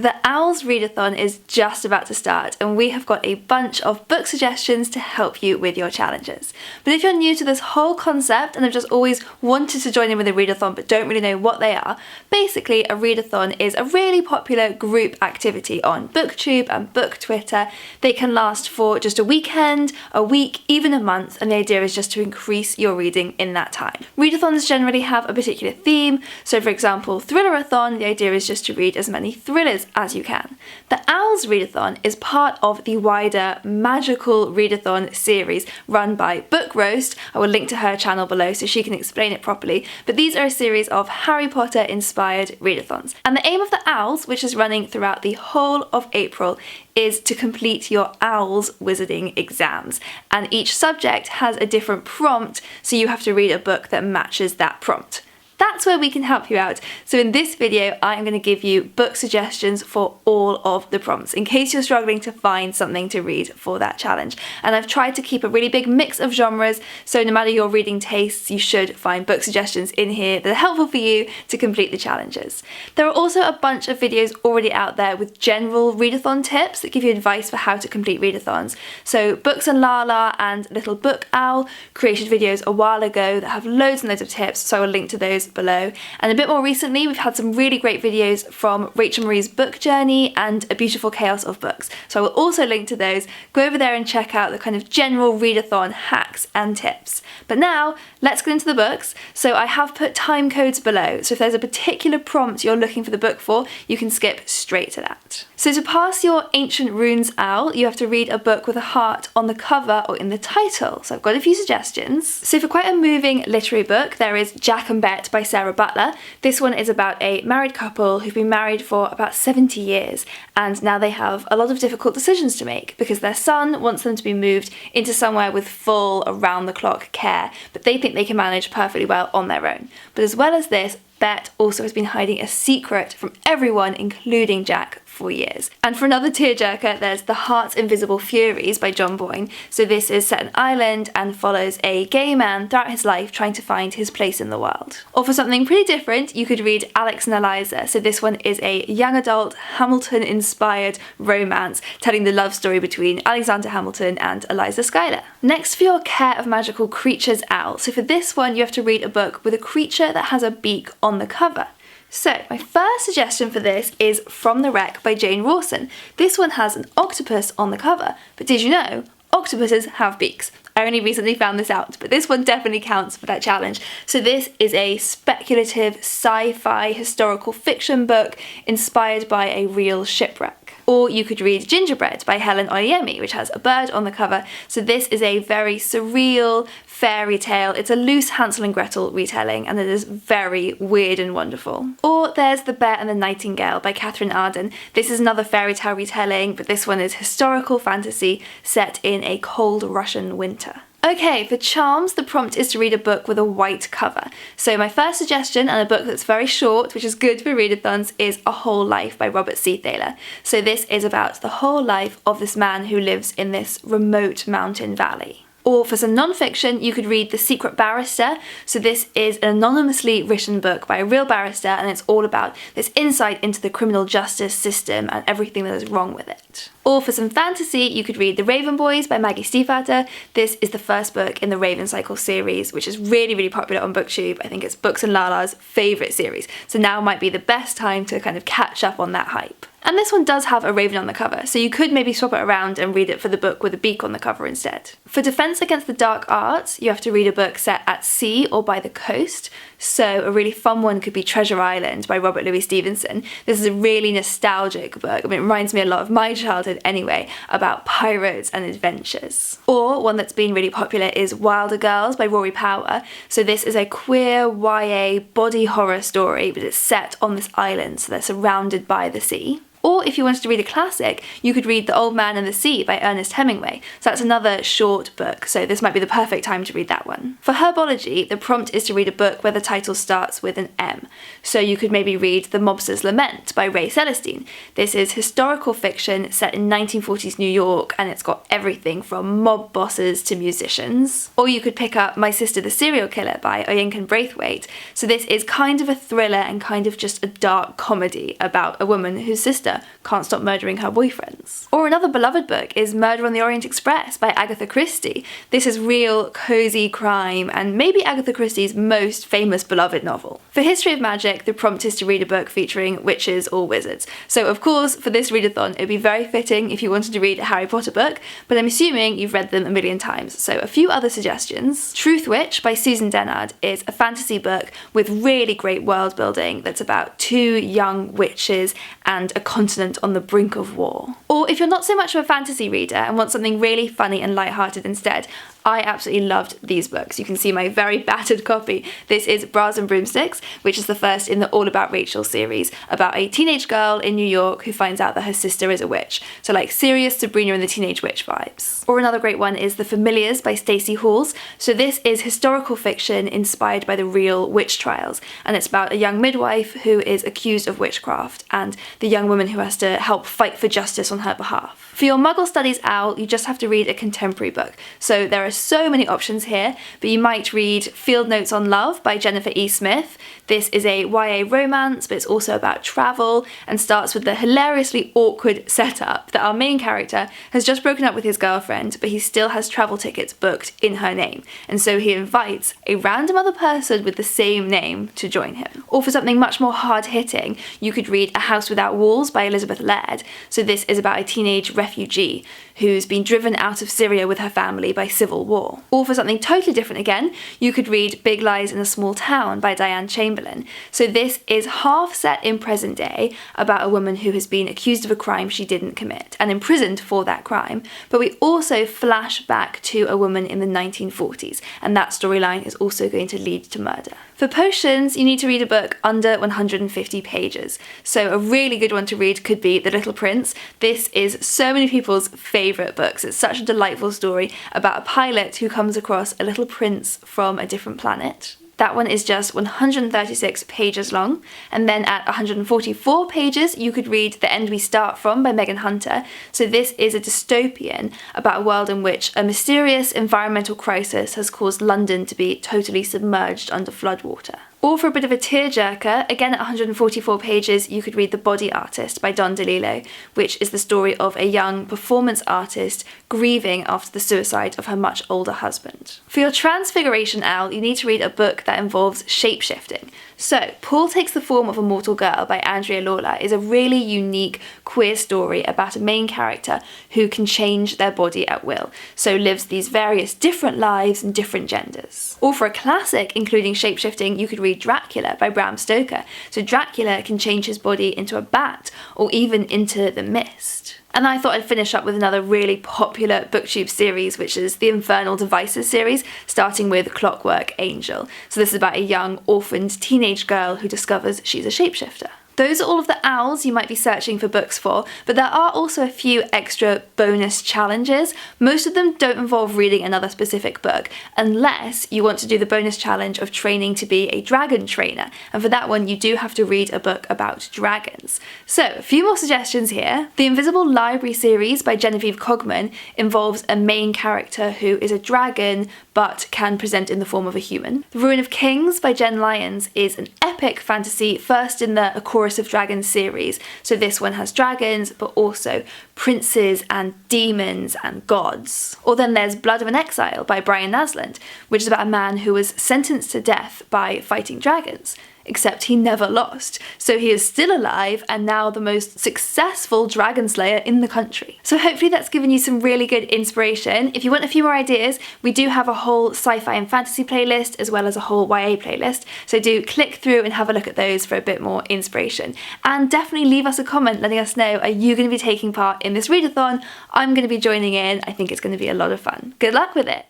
The OWLs Readathon is just about to start, and we have got a bunch of book suggestions to help you with your challenges. But if you're new to this whole concept and have just always wanted to join in with a readathon but don't really know what they are, basically a readathon is a really popular group activity on BookTube and Book Twitter. They can last for just a weekend, a week, even a month, and the idea is just to increase your reading in that time. Readathons generally have a particular theme, so for example, Thrillerathon, the idea is just to read as many thrillers as you can. The OWLs Readathon is part of the wider Magical Readathon series run by Book Roast. I will link to her channel below so she can explain it properly, but these are a series of Harry Potter inspired readathons. And the aim of the OWLs, which is running throughout the whole of April, is to complete your OWLs wizarding exams. And each subject has a different prompt, so you have to read a book that matches that prompt. That's where we can help you out. So in this video, I'm going to give you book suggestions for all of the prompts, in case you're struggling to find something to read for that challenge. And I've tried to keep a really big mix of genres, so no matter your reading tastes, you should find book suggestions in here that are helpful for you to complete the challenges. There are also a bunch of videos already out there with general readathon tips that give you advice for how to complete readathons. So Books and Lala and Little Book Owl created videos a while ago that have loads and loads of tips, so I will link to those below. And a bit more recently, we've had some really great videos from Rachel Marie's book journey and A Beautiful Chaos of Books. So I will also link to those. Go over there and check out the kind of general readathon hacks and tips. But now, let's get into the books. So I have put time codes below. So if there's a particular prompt you're looking for the book for, you can skip straight to that. So to pass your Ancient Runes OWL, you have to read a book with a heart on the cover or in the title. So I've got a few suggestions. So for quite a moving literary book, there is Jack and Bet by Sarah Butler. This one is about a married couple who've been married for about 70 years, and now they have a lot of difficult decisions to make because their son wants them to be moved into somewhere with full around-the-clock care, but they think they can manage perfectly well on their own. But as well as this, Bet also has been hiding a secret from everyone, including Jack, for years. And for another tearjerker, there's The Heart's Invisible Furies by John Boyne. So this is set in Ireland and follows a gay man throughout his life trying to find his place in the world. Or for something pretty different, you could read Alex and Eliza. So this one is a young adult Hamilton-inspired romance telling the love story between Alexander Hamilton and Eliza Schuyler. Next for your Care of Magical Creatures OWL. So for this one, you have to read a book with a creature that has a beak on the cover. So my first suggestion for this is From the Wreck by Jane Rawson. This one has an octopus on the cover, but did you know octopuses have beaks? I only recently found this out, but this one definitely counts for that challenge. So this is a speculative sci-fi historical fiction book inspired by a real shipwreck. Or you could read Gingerbread by Helen Oyeyemi, which has a bird on the cover. So this is a very surreal fairy tale. It's a loose Hansel and Gretel retelling, and it is very weird and wonderful. Or there's The Bear and the Nightingale by Catherine Arden. This is another fairy tale retelling, but this one is historical fantasy set in a cold Russian winter. Okay, for charms, the prompt is to read a book with a white cover. So my first suggestion, and a book that's very short, which is good for readathons, is A Whole Life by Robert C. Thaler. So this is about the whole life of this man who lives in this remote mountain valley. Or for some non-fiction, you could read The Secret Barrister. So this is an anonymously written book by a real barrister, and it's all about this insight into the criminal justice system and everything that is wrong with it. Or for some fantasy, you could read The Raven Boys by Maggie Stiefvater. This is the first book in the Raven Cycle series, which is really, really popular on BookTube. I think it's Books and Lala's favourite series. So now might be the best time to kind of catch up on that hype. And this one does have a raven on the cover, so you could maybe swap it around and read it for the book with a beak on the cover instead. For Defense Against the Dark Arts, you have to read a book set at sea or by the coast. So a really fun one could be Treasure Island by Robert Louis Stevenson. This is a really nostalgic book. I mean, it reminds me a lot of my childhood anyway, about pirates and adventures. Or one that's been really popular is Wilder Girls by Rory Power. So this is a queer YA body horror story, but it's set on this island, so they're surrounded by the sea. Or if you wanted to read a classic, you could read The Old Man and the Sea by Ernest Hemingway. So that's another short book, so this might be the perfect time to read that one. For Herbology, the prompt is to read a book where the title starts with an M. So you could maybe read The Mobster's Lament by Ray Celestine. This is historical fiction set in 1940s New York, and it's got everything from mob bosses to musicians. Or you could pick up My Sister the Serial Killer by Oyinkan Braithwaite. So this is kind of a thriller and kind of just a dark comedy about a woman whose sister can't stop murdering her boyfriends. Or another beloved book is Murder on the Orient Express by Agatha Christie. This is real, cozy crime, and maybe Agatha Christie's most famous beloved novel. For History of Magic, the prompt is to read a book featuring witches or wizards. So of course, for this readathon, it would be very fitting if you wanted to read a Harry Potter book, but I'm assuming you've read them a million times. So a few other suggestions. Truth Witch by Susan Dennard is a fantasy book with really great world building that's about two young witches and a continent on the brink of war. Or if you're not so much of a fantasy reader and want something really funny and lighthearted instead, I absolutely loved these books. You can see my very battered copy. This is Bras and Broomsticks, which is the first in the All About Rachel series, about a teenage girl in New York who finds out that her sister is a witch. So like serious Sabrina and the Teenage Witch vibes. Or another great one is The Familiars by Stacey Halls. So this is historical fiction inspired by the real witch trials, and it's about a young midwife who is accused of witchcraft and the young woman who has to help fight for justice on her behalf. For your Muggle Studies OWL, you just have to read a contemporary book. So there are so many options here, but you might read Field Notes on Love by Jennifer E. Smith. This is a YA romance, but it's also about travel and starts with the hilariously awkward setup that our main character has just broken up with his girlfriend, but he still has travel tickets booked in her name. And so he invites a random other person with the same name to join him. Or for something much more hard-hitting, you could read A House Without Walls by Elizabeth Laird. So this is about a teenage refugee who's been driven out of Syria with her family by civil war. Or for something totally different again, you could read Big Lies in a Small Town by Diane Chamberlain. So this is half set in present day about a woman who has been accused of a crime she didn't commit and imprisoned for that crime, but we also flash back to a woman in the 1940s, and that storyline is also going to lead to murder. For potions, you need to read a book under 150 pages. So a really good one to read could be The Little Prince. This is so many people's favourite books. It's such a delightful story about a pilot who comes across a little prince from a different planet. That one is just 136 pages long, and then at 144 pages you could read The End We Start From by Megan Hunter. So this is a dystopian about a world in which a mysterious environmental crisis has caused London to be totally submerged under floodwater. Or for a bit of a tearjerker, again at 144 pages, you could read The Body Artist by Don DeLillo, which is the story of a young performance artist grieving after the suicide of her much older husband. For your Transfiguration OWL, you need to read a book that involves shapeshifting. So, Paul Takes the Form of a Mortal Girl by Andrea Lawler is a really unique queer story about a main character who can change their body at will, so lives these various different lives and different genders. Or for a classic including shapeshifting, you could read Dracula by Bram Stoker. So Dracula can change his body into a bat or even into the mist. And I thought I'd finish up with another really popular booktube series, which is the Infernal Devices series, starting with Clockwork Angel. So this is about a young, orphaned teenage girl who discovers she's a shapeshifter. Those are all of the OWLs you might be searching for books for, but there are also a few extra bonus challenges. Most of them don't involve reading another specific book, unless you want to do the bonus challenge of training to be a dragon trainer, and for that one you do have to read a book about dragons. So, a few more suggestions here. The Invisible Library series by Genevieve Cogman involves a main character who is a dragon but can present in the form of a human. The Ruin of Kings by Jen Lyons is an epic fantasy, first in the A Chorus of Dragons series. So this one has dragons, but also princes and demons and gods. Or then there's Blood of an Exile by Brian Nasland, which is about a man who was sentenced to death by fighting dragons. Except he never lost, so he is still alive and now the most successful dragon slayer in the country. So hopefully that's given you some really good inspiration. If you want a few more ideas, we do have a whole sci-fi and fantasy playlist as well as a whole YA playlist, so do click through and have a look at those for a bit more inspiration. And definitely leave us a comment letting us know, are you going to be taking part in this readathon? I'm going to be joining in. I think it's going to be a lot of fun. Good luck with it!